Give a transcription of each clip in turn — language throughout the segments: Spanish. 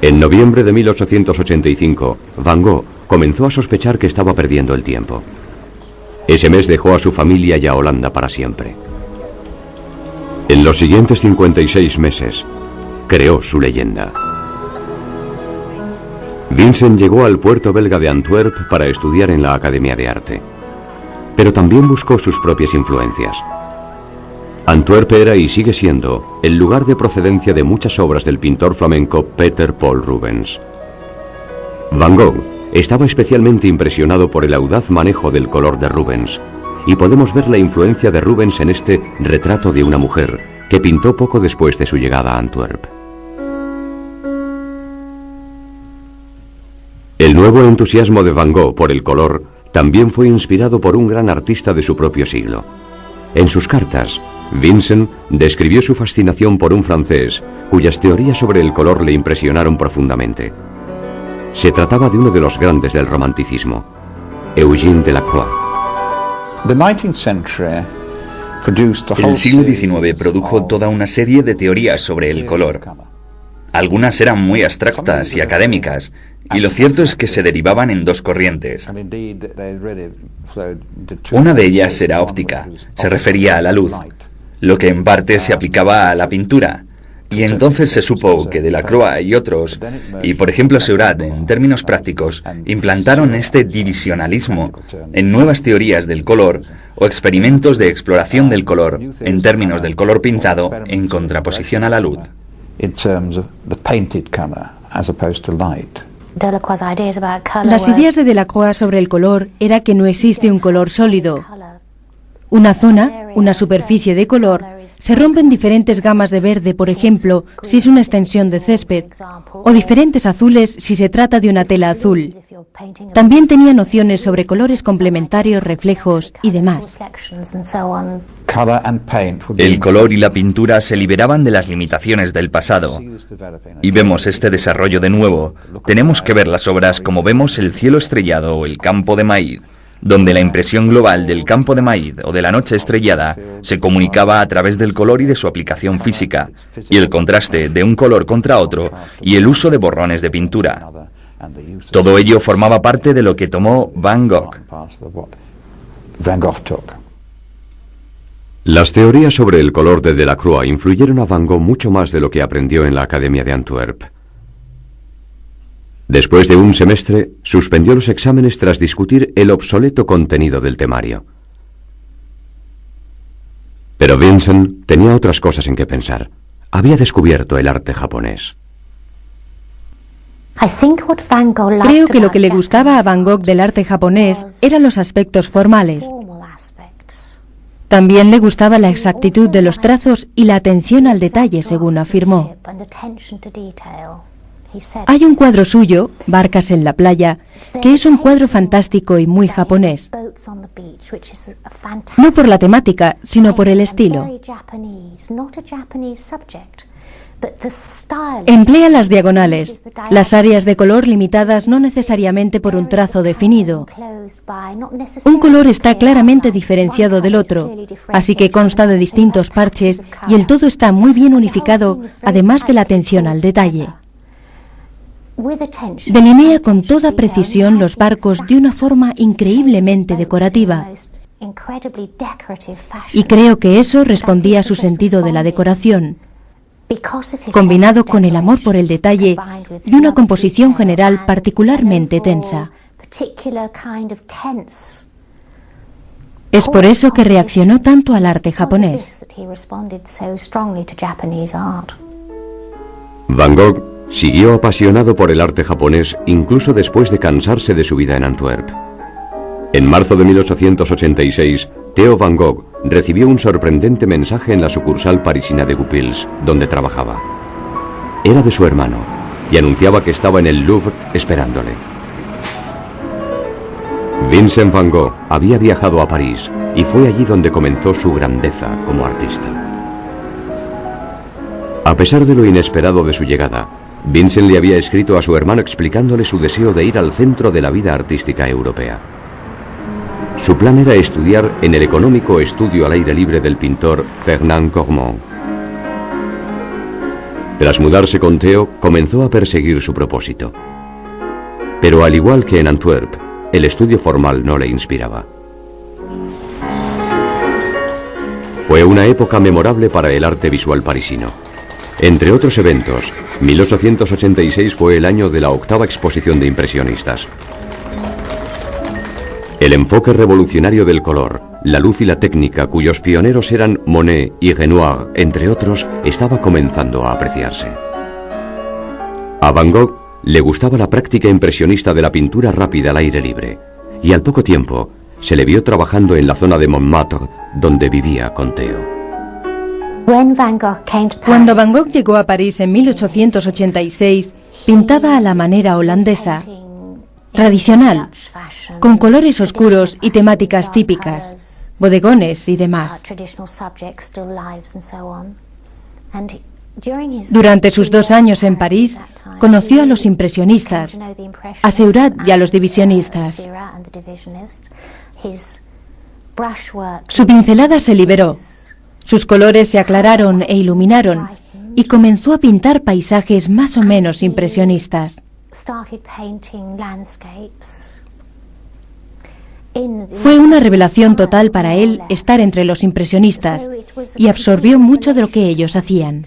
En noviembre de 1885, Van Gogh comenzó a sospechar que estaba perdiendo el tiempo. Ese mes dejó a su familia y a Holanda para siempre. En los siguientes 56 meses, creó su leyenda. Vincent llegó al puerto belga de Antwerp para estudiar en la Academia de Arte, pero también buscó sus propias influencias. Antwerp era y sigue siendo el lugar de procedencia de muchas obras del pintor flamenco Peter Paul Rubens. Van Gogh estaba especialmente impresionado por el audaz manejo del color de Rubens, y podemos ver la influencia de Rubens en este Retrato de una mujer que pintó poco después de su llegada a Antwerp. El nuevo entusiasmo de Van Gogh por el color también fue inspirado por un gran artista de su propio siglo. En sus cartas, Vincent describió su fascinación por un francés cuyas teorías sobre el color le impresionaron profundamente. Se trataba de uno de los grandes del romanticismo, Eugène Delacroix. El siglo XIX produjo toda una serie de teorías sobre el color. Algunas eran muy abstractas y académicas, y lo cierto es que se derivaban en dos corrientes. Una de ellas era óptica, se refería a la luz, lo que en parte se aplicaba a la pintura. Y entonces se supo que Delacroix y otros, y por ejemplo Seurat en términos prácticos, implantaron este divisionalismo en nuevas teorías del color o experimentos de exploración del color en términos del color pintado en contraposición a la luz. Las ideas de Delacroix sobre el color era que no existe un color sólido. Una zona, una superficie de color, se rompe en diferentes gamas de verde, por ejemplo, si es una extensión de césped, o diferentes azules si se trata de una tela azul. También tenía nociones sobre colores complementarios, reflejos y demás. El color y la pintura se liberaban de las limitaciones del pasado. Y vemos este desarrollo de nuevo. Tenemos que ver las obras como vemos el cielo estrellado o el campo de maíz, donde la impresión global del campo de maíz o de la noche estrellada se comunicaba a través del color y de su aplicación física, y el contraste de un color contra otro y el uso de borrones de pintura. Todo ello formaba parte de lo que tomó Van Gogh. Las teorías sobre el color de Delacroix influyeron a Van Gogh mucho más de lo que aprendió en la Academia de Antwerp. Después de un semestre, suspendió los exámenes tras discutir el obsoleto contenido del temario. Pero Vincent tenía otras cosas en que pensar. Había descubierto el arte japonés. Creo que lo que le gustaba a Van Gogh del arte japonés eran los aspectos formales. También le gustaba la exactitud de los trazos y la atención al detalle, según afirmó. Hay un cuadro suyo, Barcas en la playa, que es un cuadro fantástico y muy japonés. No por la temática, sino por el estilo. Emplea las diagonales, las áreas de color limitadas no necesariamente por un trazo definido. Un color está claramente diferenciado del otro, así que consta de distintos parches y el todo está muy bien unificado, además de la atención al detalle. Delinea con toda precisión los barcos de una forma increíblemente decorativa. Y creo que eso respondía a su sentido de la decoración, combinado con el amor por el detalle y una composición general particularmente tensa. Es por eso que reaccionó tanto al arte japonés. Van Gogh siguió apasionado por el arte japonés incluso después de cansarse de su vida en Antwerp. En marzo de 1886, Theo Van Gogh recibió un sorprendente mensaje en la sucursal parisina de Goupils, donde trabajaba. Era de su hermano y anunciaba que estaba en el Louvre esperándole. Vincent Van Gogh había viajado a París y fue allí donde comenzó su grandeza como artista. A pesar de lo inesperado de su llegada, Vincent le había escrito a su hermano explicándole su deseo de ir al centro de la vida artística europea. Su plan era estudiar en el económico estudio al aire libre del pintor Fernand Cormon. Tras mudarse con Theo, comenzó a perseguir su propósito. Pero al igual que en Antwerp, el estudio formal no le inspiraba. Fue una época memorable para el arte visual parisino. Entre otros eventos, 1886 fue el año de la 8ª exposición de impresionistas. El enfoque revolucionario del color, la luz y la técnica, cuyos pioneros eran Monet y Renoir, entre otros, estaba comenzando a apreciarse. A Van Gogh le gustaba la práctica impresionista de la pintura rápida al aire libre, y al poco tiempo se le vio trabajando en la zona de Montmartre, donde vivía con Theo. Cuando Van Gogh llegó a París en 1886, pintaba a la manera holandesa, tradicional, con colores oscuros y temáticas típicas, bodegones y demás. Durante sus 2 años en París, conoció a los impresionistas, a Seurat y a los divisionistas. Su pincelada se liberó, sus colores se aclararon e iluminaron, y comenzó a pintar paisajes más o menos impresionistas. Fue una revelación total para él estar entre los impresionistas y absorbió mucho de lo que ellos hacían.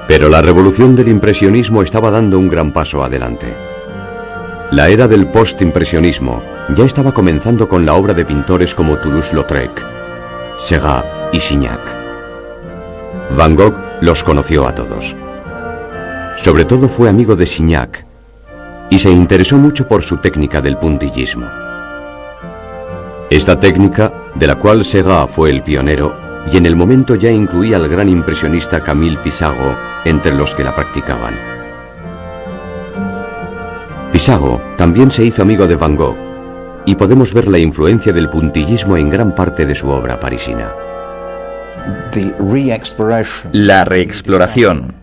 Pero la revolución del impresionismo estaba dando un gran paso adelante. La era del postimpresionismo ya estaba comenzando con la obra de pintores como Toulouse-Lautrec, Seurat y Signac. Van Gogh los conoció a todos. Sobre todo fue amigo de Signac y se interesó mucho por su técnica del puntillismo. Esta técnica, de la cual Seurat fue el pionero, y en el momento ya incluía al gran impresionista Camille Pissarro entre los que la practicaban. Pissarro también se hizo amigo de Van Gogh, y podemos ver la influencia del puntillismo en gran parte de su obra parisina. La reexploración,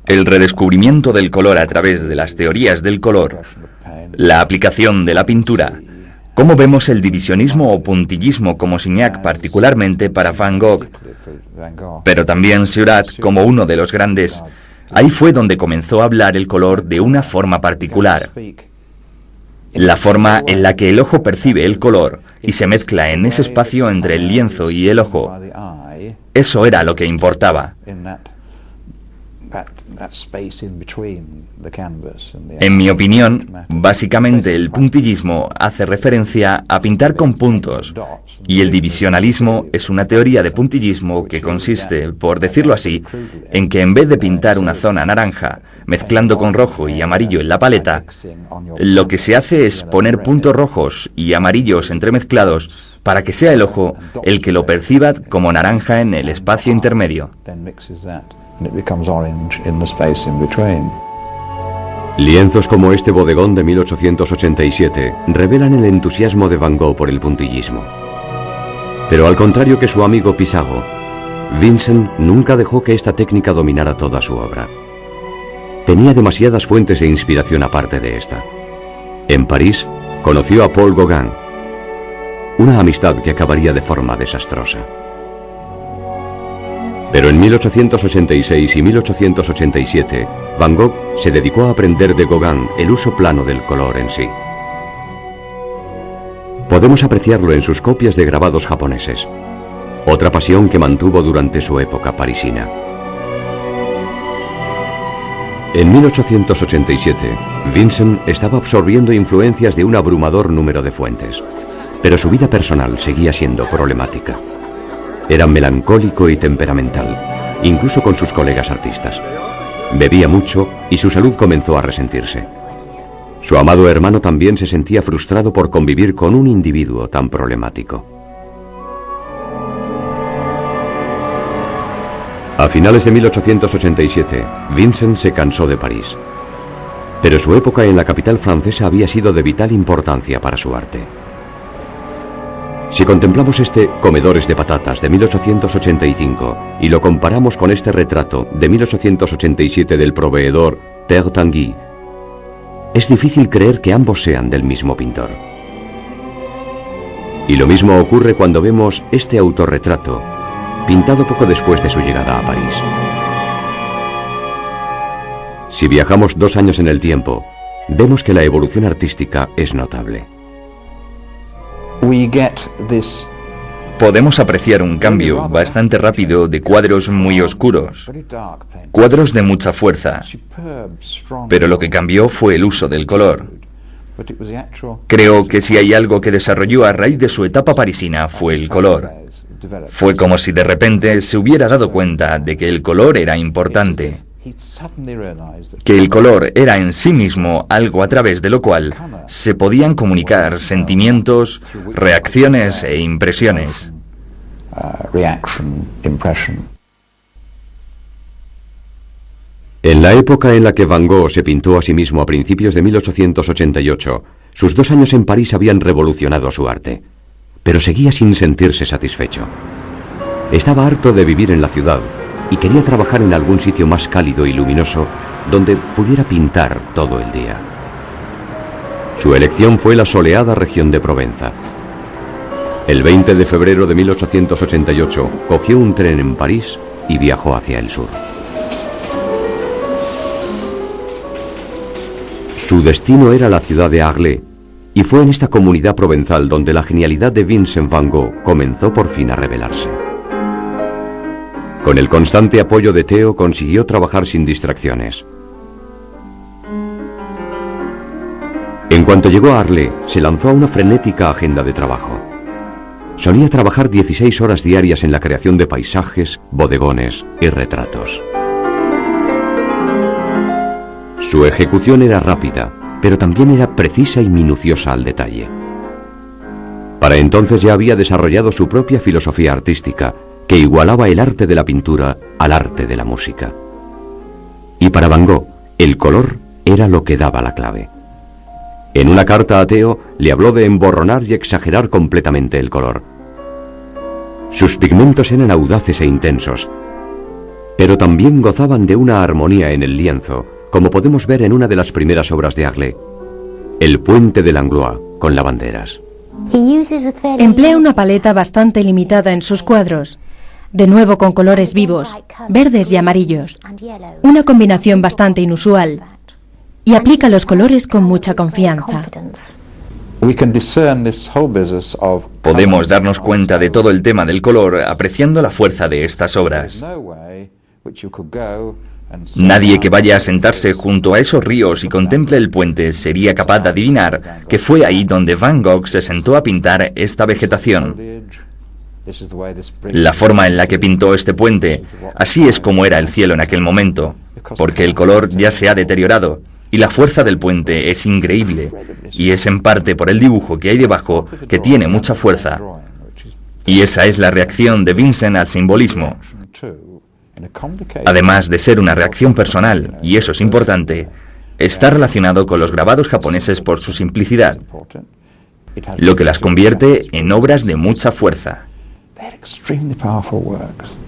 el redescubrimiento del color a través de las teorías del color, la aplicación de la pintura, cómo vemos el divisionismo o puntillismo como Signac particularmente para Van Gogh, pero también Seurat como uno de los grandes. Ahí fue donde comenzó a hablar el color de una forma particular. La forma en la que el ojo percibe el color y se mezcla en ese espacio entre el lienzo y el ojo. Eso era lo que importaba. En mi opinión, básicamente el puntillismo hace referencia a pintar con puntos, y el divisionalismo es una teoría de puntillismo que consiste, por decirlo así, en que en vez de pintar una zona naranja, mezclando con rojo y amarillo en la paleta, lo que se hace es poner puntos rojos y amarillos entremezclados para que sea el ojo el que lo perciba como naranja en el espacio intermedio. Lienzos como este bodegón de 1887 revelan el entusiasmo de Van Gogh por el puntillismo. Pero al contrario que su amigo Pissarro, Vincent nunca dejó que esta técnica dominara toda su obra. Tenía demasiadas fuentes de inspiración aparte de esta. En París conoció a Paul Gauguin, una amistad que acabaría de forma desastrosa. Pero en 1886 y 1887, Van Gogh se dedicó a aprender de Gauguin el uso plano del color en sí. Podemos apreciarlo en sus copias de grabados japoneses, otra pasión que mantuvo durante su época parisina. En 1887, Vincent estaba absorbiendo influencias de un abrumador número de fuentes, pero su vida personal seguía siendo problemática. Era melancólico y temperamental, incluso con sus colegas artistas. Bebía mucho y su salud comenzó a resentirse. Su amado hermano también se sentía frustrado por convivir con un individuo tan problemático. A finales de 1887, Vincent se cansó de París. Pero su época en la capital francesa había sido de vital importancia para su arte. Si contemplamos este Comedores de patatas de 1885 y lo comparamos con este retrato de 1887 del proveedor Père Tanguy, es difícil creer que ambos sean del mismo pintor. Y lo mismo ocurre cuando vemos este autorretrato, pintado poco después de su llegada a París. Si viajamos 2 años en el tiempo, vemos que la evolución artística es notable. Podemos apreciar un cambio bastante rápido de cuadros muy oscuros, cuadros de mucha fuerza, pero lo que cambió fue el uso del color. Creo que si hay algo que desarrolló a raíz de su etapa parisina fue el color. Fue como si de repente se hubiera dado cuenta de que el color era importante, que el color era en sí mismo algo a través de lo cual se podían comunicar sentimientos, reacciones e impresiones. En la época en la que Van Gogh se pintó a sí mismo a principios de 1888, sus 2 años en París habían revolucionado su arte, pero seguía sin sentirse satisfecho. Estaba harto de vivir en la ciudad y quería trabajar en algún sitio más cálido y luminoso donde pudiera pintar todo el día. Su elección fue la soleada región de Provenza. El 20 de febrero de 1888 cogió un tren en París y viajó hacia el sur. Su destino era la ciudad de Arles, y fue en esta comunidad provenzal donde la genialidad de Vincent Van Gogh comenzó por fin a revelarse. Con el constante apoyo de Theo consiguió trabajar sin distracciones. En cuanto llegó a Arles, se lanzó a una frenética agenda de trabajo. Solía trabajar 16 horas diarias en la creación de paisajes, bodegones y retratos. Su ejecución era rápida, pero también era precisa y minuciosa al detalle. Para entonces ya había desarrollado su propia filosofía artística, que igualaba el arte de la pintura al arte de la música. Y para Van Gogh, el color era lo que daba la clave. En una carta a Theo le habló de emborronar y exagerar completamente el color. Sus pigmentos eran audaces e intensos, pero también gozaban de una armonía en el lienzo, como podemos ver en una de las primeras obras de Arles, el puente de Langlois con lavanderas. Emplea una paleta bastante limitada en sus cuadros, de nuevo con colores vivos, verdes y amarillos, una combinación bastante inusual, y aplica los colores con mucha confianza. Podemos darnos cuenta de todo el tema del color apreciando la fuerza de estas obras. Nadie que vaya a sentarse junto a esos ríos y contemple el puente sería capaz de adivinar que fue ahí donde Van Gogh se sentó a pintar esta vegetación. La forma en la que pintó este puente, así es como era el cielo en aquel momento, porque el color ya se ha deteriorado y la fuerza del puente es increíble, y es en parte por el dibujo que hay debajo que tiene mucha fuerza. Y esa es la reacción de Vincent al simbolismo. Además de ser una reacción personal, y eso es importante, está relacionado con los grabados japoneses por su simplicidad, lo que las convierte en obras de mucha fuerza.